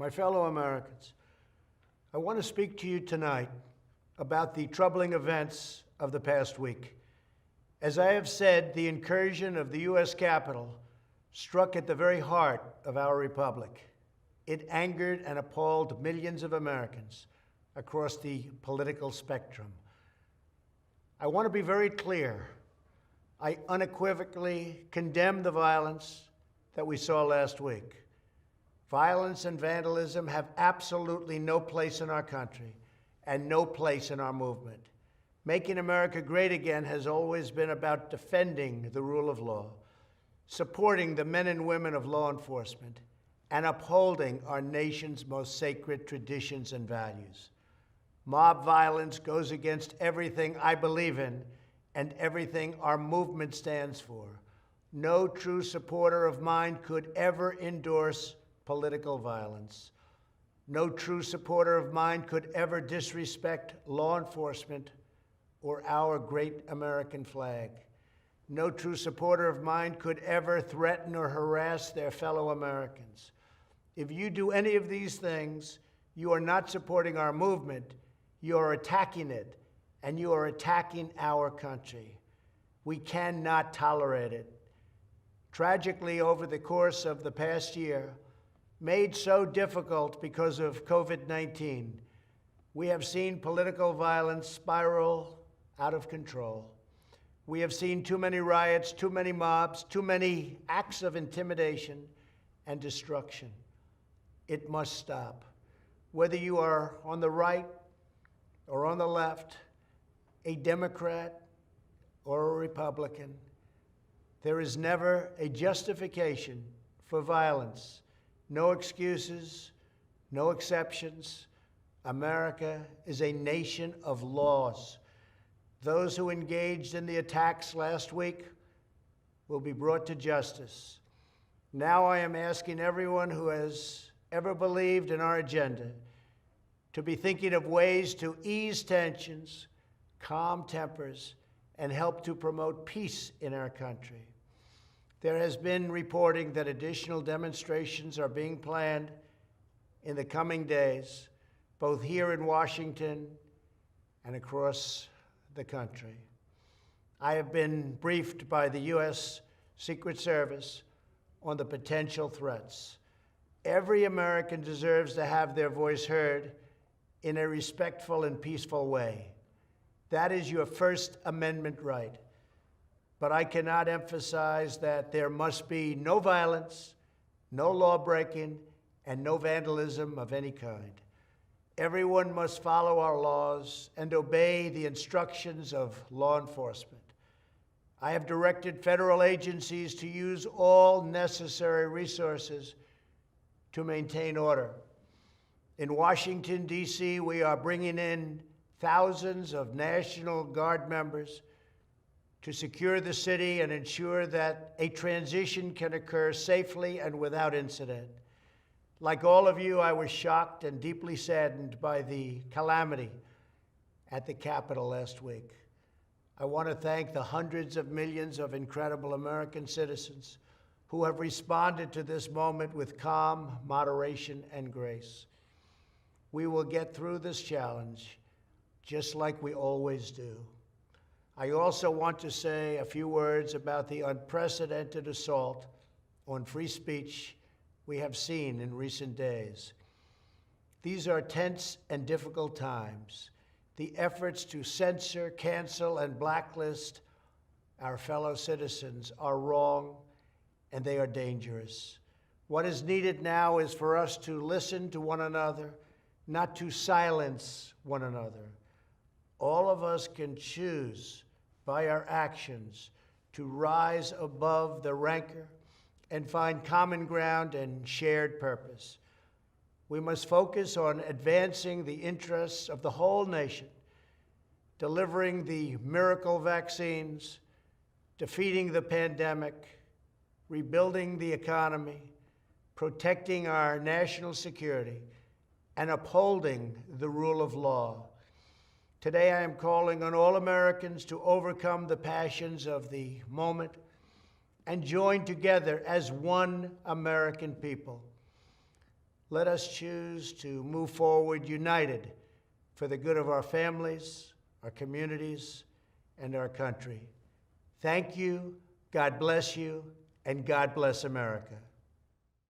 My fellow Americans, I want to speak to you tonight about the troubling events of the past week. As I have said, the incursion of the U.S. Capitol struck at the very heart of our republic. It angered and appalled millions of Americans across the political spectrum. I want to be very clear. I unequivocally condemn the violence that we saw last week. Violence and vandalism have absolutely no place in our country and no place in our movement. Making America great again has always been about defending the rule of law, supporting the men and women of law enforcement, and upholding our nation's most sacred traditions and values. Mob violence goes against everything I believe in and everything our movement stands for. No true supporter of mine could ever endorse political violence. No true supporter of mine could ever disrespect law enforcement or our great American flag. No true supporter of mine could ever threaten or harass their fellow Americans. If you do any of these things, you are not supporting our movement, you are attacking it, and you are attacking our country. We cannot tolerate it. Tragically, over the course of the past year, made so difficult because of COVID-19, we have seen political violence spiral out of control. We have seen too many riots, too many mobs, too many acts of intimidation and destruction. It must stop. Whether you are on the right or on the left, a Democrat or a Republican, there is never a justification for violence. No excuses, no exceptions. America is a nation of laws. Those who engaged in the attacks last week will be brought to justice. Now I am asking everyone who has ever believed in our agenda to be thinking of ways to ease tensions, calm tempers, and help to promote peace in our country. There has been reporting that additional demonstrations are being planned in the coming days, both here in Washington and across the country. I have been briefed by the U.S. Secret Service on the potential threats. Every American deserves to have their voice heard in a respectful and peaceful way. That is your First Amendment right. But I cannot emphasize that there must be no violence, no law-breaking, and no vandalism of any kind. Everyone must follow our laws and obey the instructions of law enforcement. I have directed federal agencies to use all necessary resources to maintain order. In Washington, D.C., we are bringing in thousands of National Guard members to secure the city and ensure that a transition can occur safely and without incident. Like all of you, I was shocked and deeply saddened by the calamity at the Capitol last week. I want to thank the hundreds of millions of incredible American citizens who have responded to this moment with calm, moderation, and grace. We will get through this challenge just like we always do. I also want to say a few words about the unprecedented assault on free speech we have seen in recent days. These are tense and difficult times. The efforts to censor, cancel, and blacklist our fellow citizens are wrong, and they are dangerous. What is needed now is for us to listen to one another, not to silence one another. All of us can choose by our actions to rise above the rancor and find common ground and shared purpose. We must focus on advancing the interests of the whole nation, delivering the miracle vaccines, defeating the pandemic, rebuilding the economy, protecting our national security, and upholding the rule of law. Today, I am calling on all Americans to overcome the passions of the moment and join together as one American people. let us choose to move forward united for the good of our families, our communities, and our country. Thank you, God bless you, and God bless America.